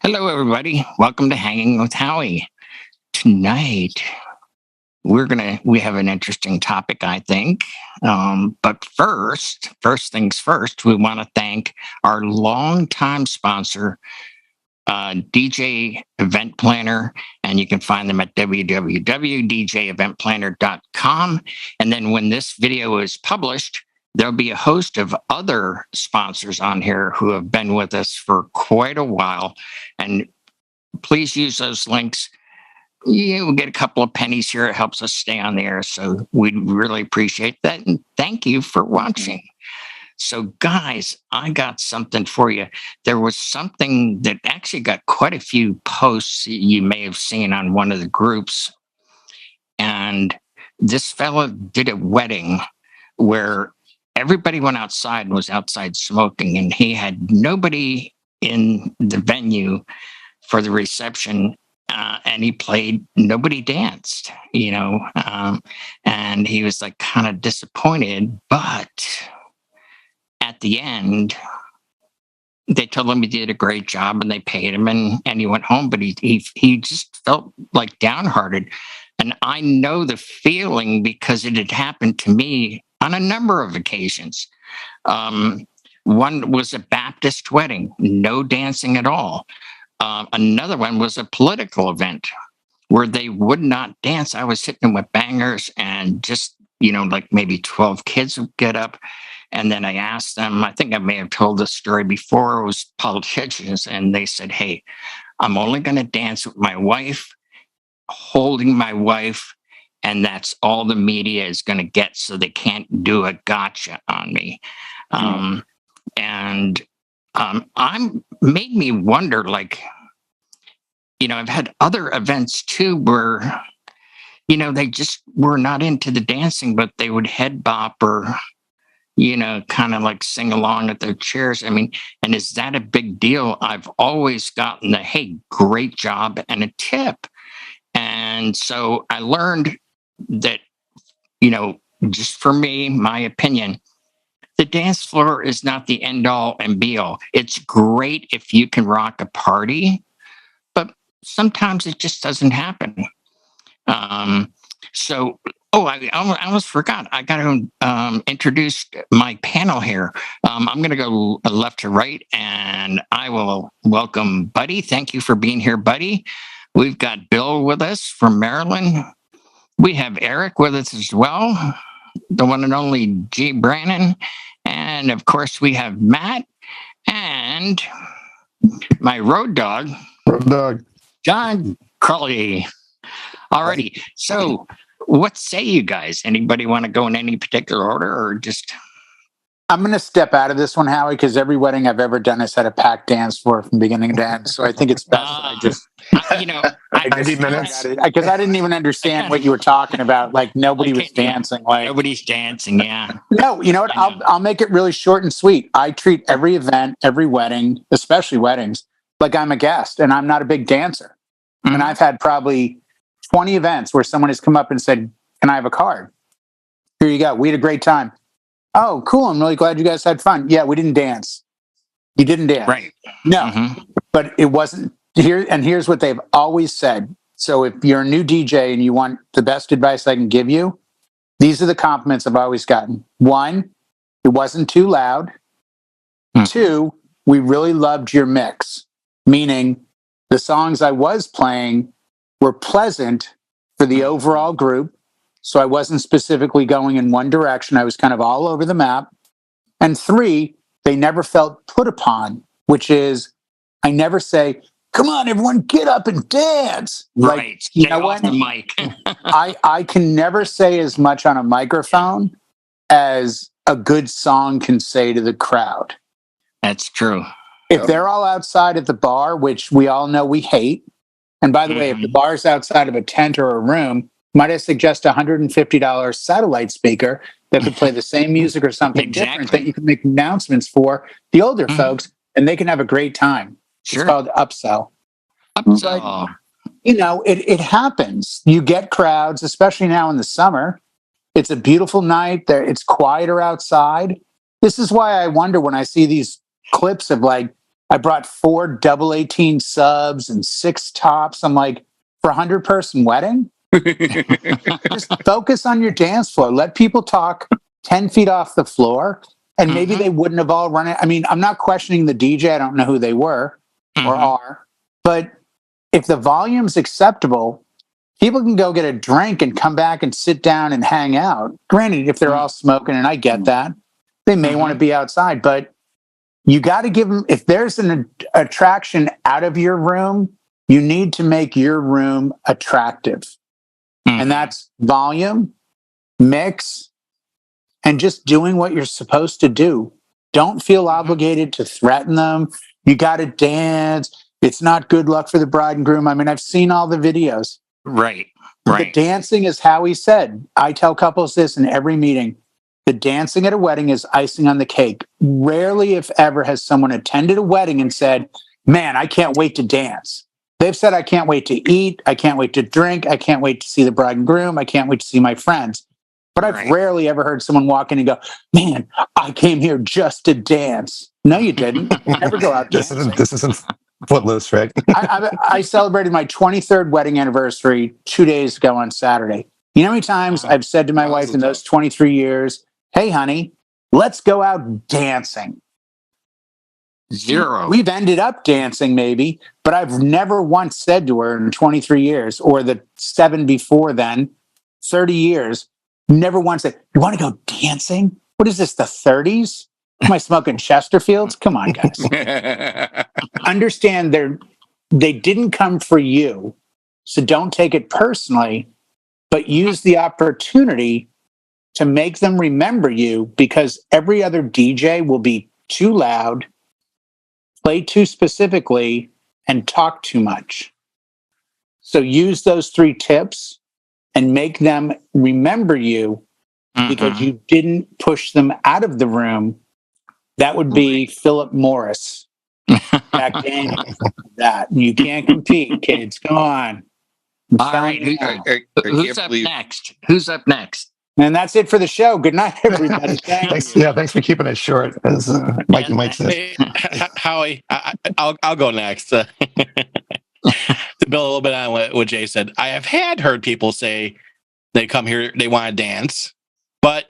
Hello, everybody. Welcome to Hanging with Howie. Tonight, we have an interesting topic, I think. But first things first, we want to thank our longtime sponsor, DJ Event Planner, and you can find them at www.djeventplanner.com. And then when this video is published, there'll be a host of other sponsors on here who have been with us for quite a while. And please use those links. We'll get a couple of pennies here. It helps us stay on the air. So we'd really appreciate that. And thank you for watching. So, guys, I got something for you. There was something that actually got quite a few posts you may have seen on one of the groups. And this fella did a wedding where everybody went outside and was outside smoking, and he had nobody in the venue for the reception. And he played, nobody danced, and he was like kind of disappointed. But at the end, they told him he did a great job and they paid him, and he went home. But he just felt like downhearted. And I know the feeling because it had happened to me on a number of occasions. One was a Baptist wedding, no dancing at all. Another one was a political event where they would not dance. I was hitting them with bangers, and just, like maybe 12 kids would get up. And then I asked them, I think I may have told this story before, it was politicians, and they said, hey, I'm only going to dance with my wife, holding my wife, and that's all the media is going to get, so they can't do a gotcha on me. Made me wonder, I've had other events too where, they just were not into the dancing, but they would head bop or, kind of like sing along at their chairs. I mean, and is that a big deal? I've always gotten the, hey, great job and a tip. And so I learned that, just for me, my opinion, the dance floor is not the end all and be all. It's great if you can rock a party, but sometimes it just doesn't happen. I almost forgot. I got to introduce my panel here. I'm going to go left to right, and I will welcome Buddy. Thank you for being here, Buddy. We've got Bill with us from Maryland. We have Eric with us as well, the one and only G. Brannon. And of course, we have Matt and my road dog, John Crowley. Alrighty. So, what say you guys? Anybody want to go in any particular order, or just? I'm going to step out of this one, Howie, because every wedding I've ever done has had a packed dance floor from beginning to end. So I think it's best that I just, 90 minutes. Because I didn't even understand what you were talking about. Like nobody was dancing. Like nobody's dancing. Yeah. No, you know what? I'll make it really short and sweet. I treat every event, every wedding, especially weddings, like I'm a guest, and I'm not a big dancer. Mm-hmm. And I've had probably 20 events where someone has come up and said, "Can I have a card? Here you go. We had a great time." Oh, cool. I'm really glad you guys had fun. Yeah, we didn't dance. You didn't dance. Right. No, but it wasn't here. And here's what they've always said. So if you're a new DJ and you want the best advice I can give you, these are the compliments I've always gotten. 1, it wasn't too loud. 2, we really loved your mix, meaning the songs I was playing were pleasant for the overall group. So I wasn't specifically going in one direction. I was kind of all over the map. And 3, they never felt put upon, which is I never say, "Come on, everyone, get up and dance." Right. Like, you know what? The mic. I can never say as much on a microphone as a good song can say to the crowd. That's true. If they're all outside at the bar, which we all know we hate, and by the way, if the bar's outside of a tent or a room, might I suggest a $150 satellite speaker that could play the same music or something different that you can make announcements for the older folks, and they can have a great time. Sure. It's called upsell. Upsell. But, it happens. You get crowds, especially now in the summer. It's a beautiful night. It's quieter outside. This is why I wonder when I see these clips of like I brought 4 double 18 subs and 6 tops. I'm like, for a 100-person wedding, just focus on your dance floor. Let people talk 10 feet off the floor. And maybe they wouldn't have all run it. I mean, I'm not questioning the DJ. I don't know who they were or are. But if the volume's acceptable, people can go get a drink and come back and sit down and hang out. Granted, if they're all smoking, and I get that, they may want to be outside. But you got to give them, if there's an attraction out of your room, you need to make your room attractive. And that's volume, mix, and just doing what you're supposed to do. Don't feel obligated to threaten them. You got to dance. It's not good luck for the bride and groom. I mean, I've seen all the videos. Right. The dancing is how he said. I tell couples this in every meeting. The dancing at a wedding is icing on the cake. Rarely, if ever, has someone attended a wedding and said, man, I can't wait to dance. They've said, I can't wait to eat. I can't wait to drink. I can't wait to see the bride and groom. I can't wait to see my friends. But I've rarely ever heard someone walk in and go, man, I came here just to dance. No, you didn't. Never go out dancing. This isn't Footloose, right? I celebrated my 23rd wedding anniversary 2 days ago on Saturday. You know how many times I've said to my wife in those 23 years, hey, honey, let's go out dancing. 0. We've ended up dancing maybe, but I've never once said to her in 23 years or the 7 before then, 30 years, never once said, you want to go dancing? What is this, the 30s? Am I smoking Chesterfields? Come on, guys. Understand they didn't come for you, so don't take it personally, but use the opportunity to make them remember you, because every other DJ will be too loud, play too specifically, and talk too much. So use those 3 tips and make them remember you, because you didn't push them out of the room. That would be Philip Morris. Back then, that you can't compete, kids. Come on. All right. Who's up next? Who's up next? And that's it for the show. Good night, everybody. Thanks. Yeah, thanks for keeping it short, as Mike said. Hey, Howie, I'll go next. To build a little bit on what Jay said, I have heard people say they come here, they want to dance, but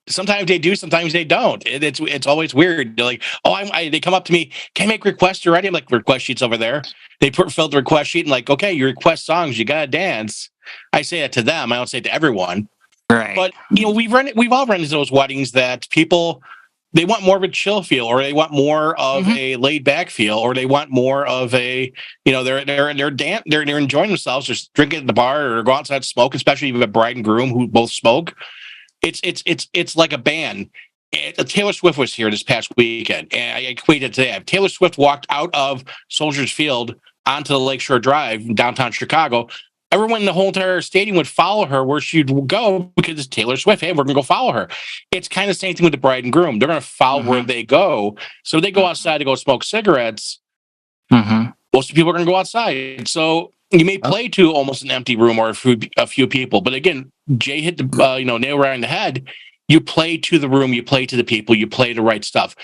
sometimes they do, sometimes they don't. It's always weird. They're like, they come up to me, can I make requests already? I'm like, request sheets over there. They fill the request sheet and like, okay, you request songs, you gotta dance. I say that to them. I don't say it to everyone. Right. But we've all run into those weddings that people, they want more of a chill feel, or they want more of a laid back feel, or they want more of a, they're enjoying themselves, just drinking at the bar or go outside smoke, especially if you have a bride and groom who both smoke. It's like a band. Taylor Swift was here this past weekend, and I equated today. If Taylor Swift walked out of Soldiers Field onto the Lakeshore Drive in downtown Chicago, everyone in the whole entire stadium would follow her where she'd go, because it's Taylor Swift. Hey, we're going to go follow her. It's kind of the same thing with the bride and groom. They're going to follow where they go. So they go outside to go smoke cigarettes. Most people are going to go outside. So you may play to almost an empty room or a few people. But again, Jay hit the nail right on the head. You play to the room. You play to the people. You play the right stuff.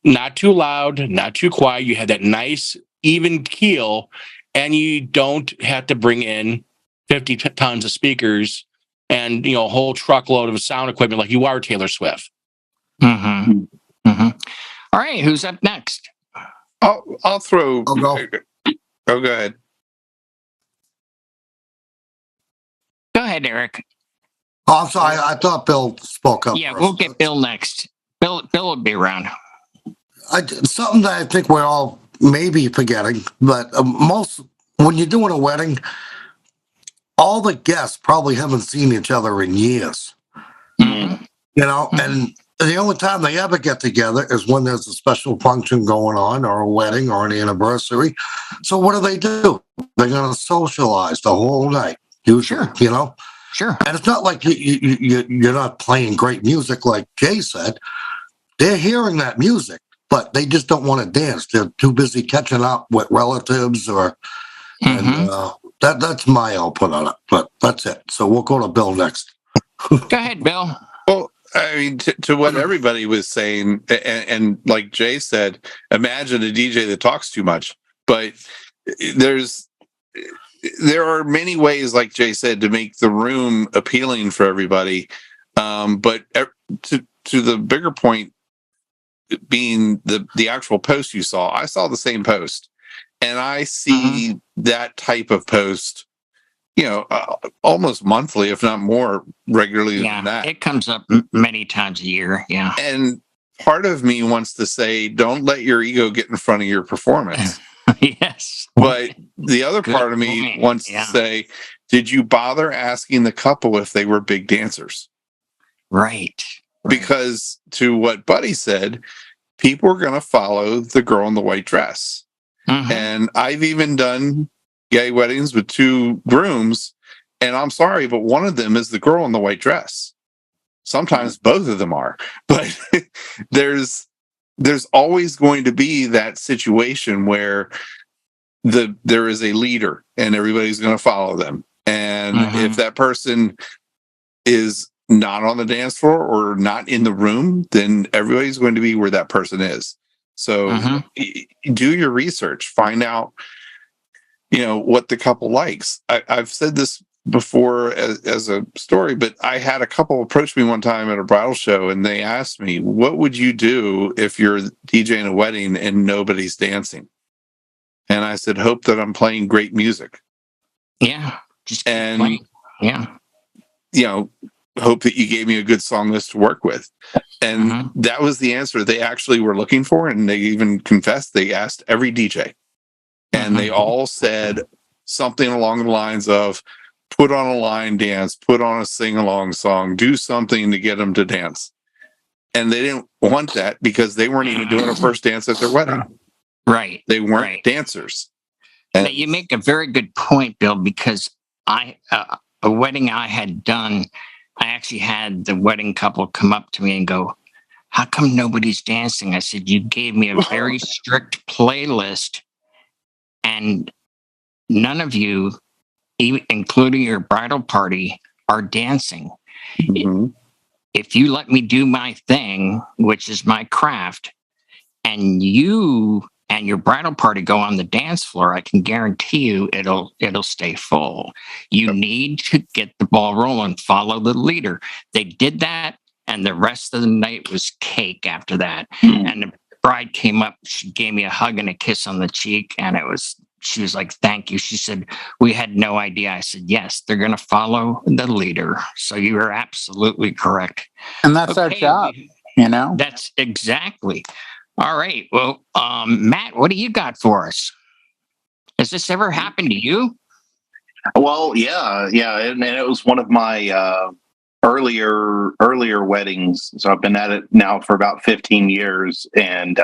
Not too loud, not too quiet. You have that nice, even keel. And you don't have to bring in 50 tons of speakers and a whole truckload of sound equipment like you are Taylor Swift. All right, who's up next? I'll throw. I'll go. Oh, go ahead. Go ahead, Eric. Oh, I'm sorry. I thought Bill spoke up. Yeah, first. we'll get Bill next. Bill will be around. Something that I think we're all maybe forgetting, but when you're doing a wedding, all the guests probably haven't seen each other in years. And the only time they ever get together is when there's a special function going on, or a wedding, or an anniversary. So what do? They're going to socialize the whole night. Usually, Sure. And it's not like you're not playing great music like Jay said. They're hearing that music, but they just don't want to dance. They're too busy catching up with relatives, and that's my output on it. But that's it. So we'll go to Bill next. Go ahead, Bill. Well, I mean, to what everybody was saying, and like Jay said, imagine a DJ that talks too much. But there are many ways, like Jay said, to make the room appealing for everybody. But to the bigger point being the actual post you saw, I saw the same post, and I see that type of post, almost monthly, if not more regularly than that. It comes up many times a year. Yeah. And part of me wants to say, don't let your ego get in front of your performance. Yes. But the other part of me wants to say, did you bother asking the couple if they were big dancers? Right. Because to what Buddy said, people are going to follow the girl in the white dress. And I've even done gay weddings with two grooms, and I'm sorry, but one of them is the girl in the white dress. Sometimes both of them are, but there's always going to be that situation where there is a leader and everybody's going to follow them. And if that person is not on the dance floor or not in the room, then everybody's going to be where that person is. So do your research, find out, what the couple likes. I've said this before as a story, but I had a couple approach me one time at a bridal show, and they asked me, what would you do if you're DJing a wedding and nobody's dancing? And I said, hope that I'm playing great music. Yeah. Just keep playing. Yeah. Hope that you gave me a good song list to work with. And that was the answer they actually were looking for. And they even confessed, they asked every DJ. And they all said something along the lines of, put on a line dance, put on a sing-along song, do something to get them to dance. And they didn't want that because they weren't even doing a first dance at their wedding. Right. They weren't dancers. And you make a very good point, Bill, because a wedding I had done, I actually had the wedding couple come up to me and go, how come nobody's dancing? I said, you gave me a very strict playlist, and none of you, even including your bridal party, are dancing. If you let me do my thing, which is my craft, and you and your bridal party go on the dance floor, I can guarantee you it'll stay full. You need to get the ball rolling, follow the leader. They did that, and the rest of the night was cake after that. And the bride came up, she gave me a hug and a kiss on the cheek, and she was like, thank you. She said, we had no idea. I said, yes, they're going to follow the leader. So you are absolutely correct. And that's our job, That's exactly. All right. Well, Matt, what do you got for us? Has this ever happened to you? Well, yeah. And it was one of my earlier weddings. So I've been at it now for about 15 years and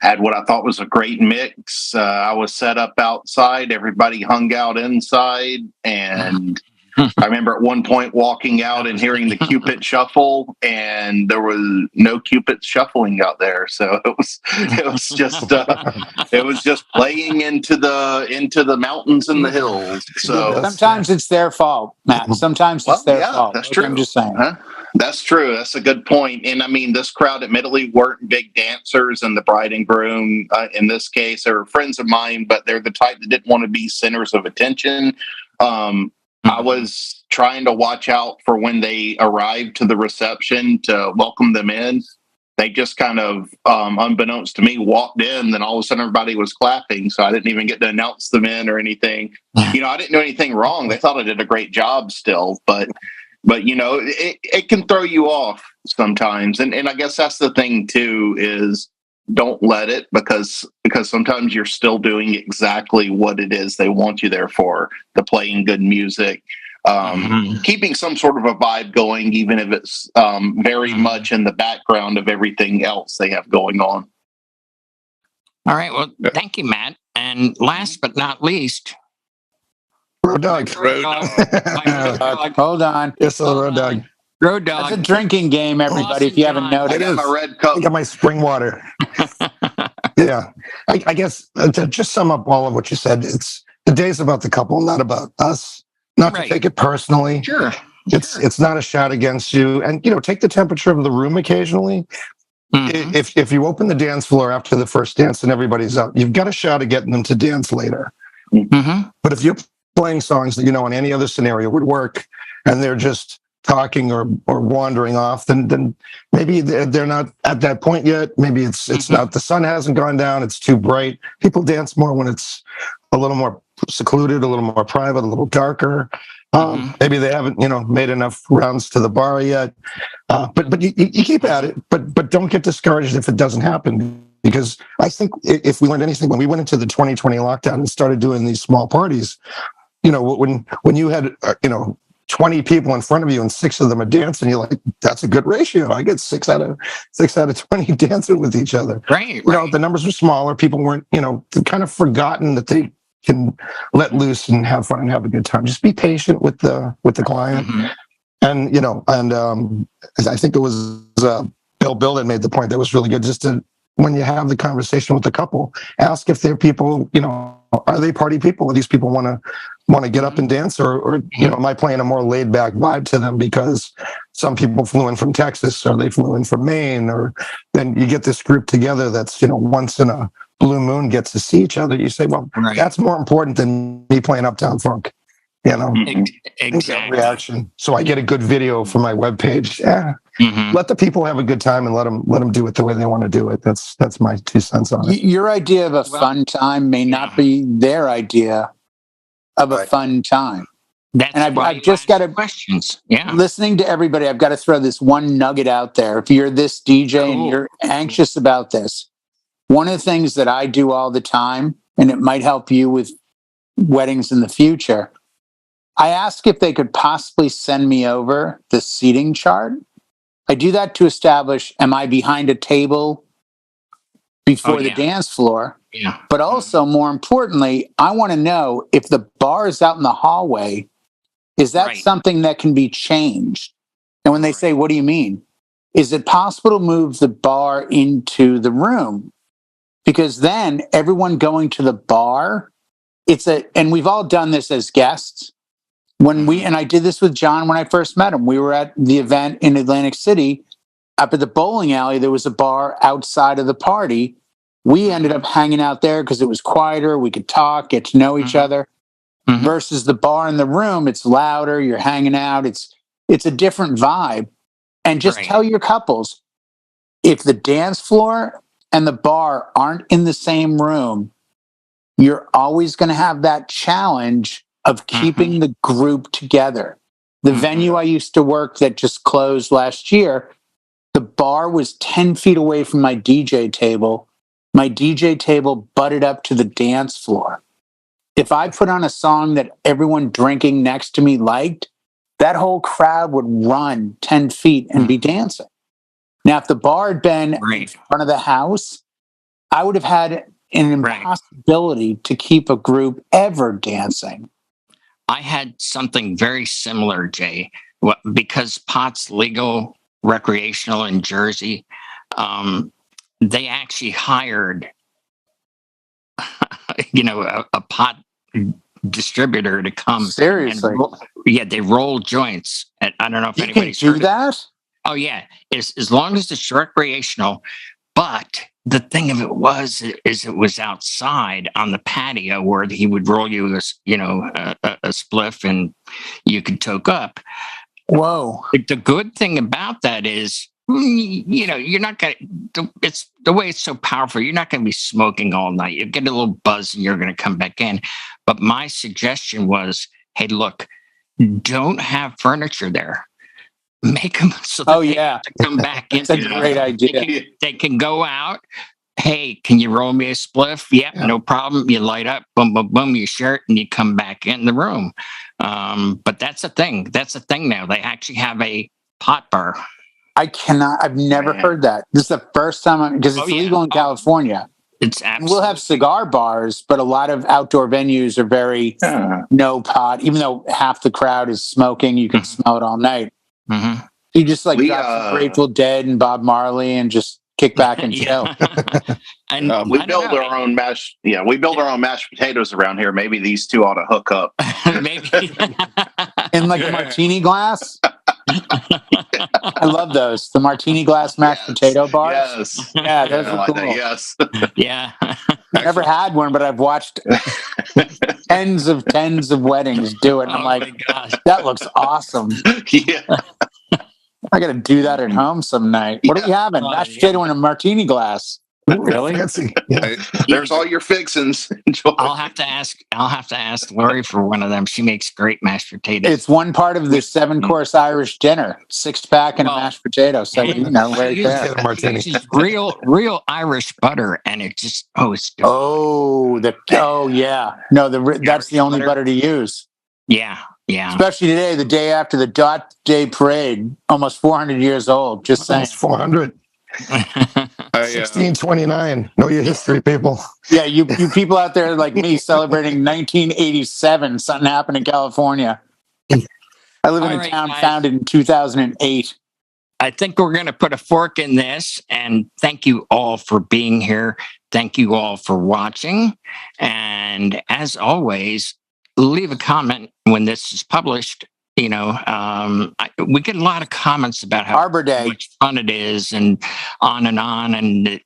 had what I thought was a great mix. I was set up outside. Everybody hung out inside. And I remember at one point walking out and hearing the Cupid shuffle, and there was no Cupid shuffling out there. So it was just playing into the mountains and the hills. So sometimes it's their fault, Matt. Sometimes it's their fault. That's true. I'm just saying. That's true. That's a good point. And I mean, this crowd admittedly weren't big dancers, and the bride and groom, in this case, are friends of mine, but they're the type that didn't want to be centers of attention. I was trying to watch out for when they arrived to the reception to welcome them in. They just kind of, unbeknownst to me, walked in. Then all of a sudden everybody was clapping. So I didn't even get to announce them in or anything. I didn't do anything wrong. They thought I did a great job still. But it can throw you off sometimes. And I guess that's the thing, too, is don't let it, because sometimes you're still doing exactly what it is they want you there for, the playing good music, keeping some sort of a vibe going, even if it's very much in the background of everything else they have going on. All right. Well, thank you, Matt. And last but not least, Road Dog. Hold on. Yes, Road Dog. Road Dog. It's a drinking game, everybody, if you haven't noticed. I got my red cup. I got my spring water. Yeah. I guess to just sum up all of what you said, the day's about the couple, not about us. Not to take it personally. Sure. It's not a shot against you. And, take the temperature of the room occasionally. If you open the dance floor after the first dance and everybody's up, you've got a shot at getting them to dance later. But if you're playing songs that, in any other scenario would work, and they're just talking or wandering off, then maybe they're not at that point yet. Maybe it's not, the sun hasn't gone down, it's too bright. People dance more when it's a little more secluded, a little more private, a little darker. Maybe they haven't, made enough rounds to the bar yet. But you keep at it, but don't get discouraged if it doesn't happen. Because I think if we learned anything when we went into the 2020 lockdown and started doing these small parties, when you had 20 people in front of you and 6 of them are dancing, you're like, that's a good ratio. I get 6 out of 20 dancing with each other. Right. The numbers were smaller. People weren't, kind of forgotten that they can let loose and have fun and have a good time. Just be patient with the client. And, I think it was Bill that made the point that was really good. Just to, when you have the conversation with the couple, ask if they're people, are they party people? Or these people want to get up and dance, or am I playing a more laid back vibe to them because some people flew in from Texas or they flew in from Maine, or then you get this group together that's, once in a blue moon gets to see each other. You say, well, that's more important than me playing Uptown Funk, Exactly. reaction. So I get a good video for my webpage. Let the people have a good time and let them do it the way they want to do it. That's my 2 cents on it. Your idea of a fun time may not be their idea of a fun time. And I've just got to questions. Yeah. Listening to everybody, I've got to throw this one nugget out there. If you're this DJ and you're anxious about this, one of the things that I do all the time, and it might help you with weddings in the future, I ask if they could possibly send me over the seating chart. I do that to establish, am I behind a table before the dance floor? Yeah. But also, more importantly, I want to know if the bar is out in the hallway, is that something that can be changed? And when they say, what do you mean? Is it possible to move the bar into the room? Because then everyone going to the bar, and we've all done this as guests. And I did this with John when I first met him. We were at the event in Atlantic City. Up at the bowling alley, there was a bar outside of the party. We ended up hanging out there because it was quieter. We could talk, get to know each other. Versus the bar in the room, it's louder. You're hanging out. It's a different vibe. And just tell your couples, if the dance floor and the bar aren't in the same room, you're always going to have that challenge of keeping the group together. The venue I used to work that just closed last year, the bar was 10 feet away from my DJ table. My DJ table butted up to the dance floor. If I put on a song that everyone drinking next to me liked, that whole crowd would run 10 feet and be dancing. Now, if the bar had been in front of the house, I would have had an impossibility to keep a group ever dancing. I had something very similar, Jay, because pot's legal, recreational in Jersey. They actually hired, a pot distributor to come. Seriously? They roll joints. I don't know if anybody's heard that. Oh yeah, as long as it's recreational. But the thing of it is it was outside on the patio where he would roll you a spliff and you could toke up. Whoa. The good thing about that is, you're not going to, it's the way it's so powerful. You're not going to be smoking all night. You get a little buzz and you're going to come back in. But my suggestion was, hey, look, don't have furniture there. Make them so that they have to come back in. That's a great idea. They can go out. Hey, can you roll me a spliff? Yep, no problem. You light up, boom, boom, boom, you share it, and you come back in the room. But that's a thing. That's a thing now. They actually have a pot bar. I've never heard that. This is the first time, because it's legal in California. It's absolutely. We'll have cigar bars, but a lot of outdoor venues are very no pot. Even though half the crowd is smoking, you can smell it all night. You just drop some Grateful Dead and Bob Marley and just kick back and chill. And we build our own mashed. Yeah, we build our own mashed potatoes around here. Maybe these two ought to hook up. Maybe. in like a martini glass. I love those. The martini glass mashed potato bars. Yes. Yeah, those are like cool. that, yes. Yeah. I've never had one, but I've watched tens of weddings do it. And I'm Oh like, my gosh. that looks awesome. Yeah. I got to do that at home some night. What are we having? Oh, Mashed potato in a martini glass. Really? Fancy. Yeah. There's all your fixins. Enjoy. I'll have to ask Lori for one of them. She makes great mashed potatoes. It's one part of the 7-course Irish dinner, 6-pack and a mashed potato. So, right there. Get a martini. She's real Irish butter, and it just it's delicious. Yeah. No, that's the only butter to use. Yeah. Especially today, the day after the Dot Day Parade, almost 400 years old. Just saying. Almost 400. 1629. Know your history, people. Yeah, you people out there like me celebrating 1987. Something happened in California. I live in a town founded in 2008. I think we're going to put a fork in this, and thank you all for being here. Thank you all for watching. And as always, leave a comment when this is published. We get a lot of comments about how much fun it is and on. And,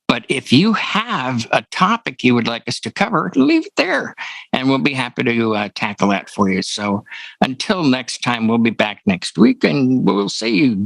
but if you have a topic you would like us to cover, leave it there and we'll be happy to tackle that for you. So until next time, we'll be back next week and we'll see you.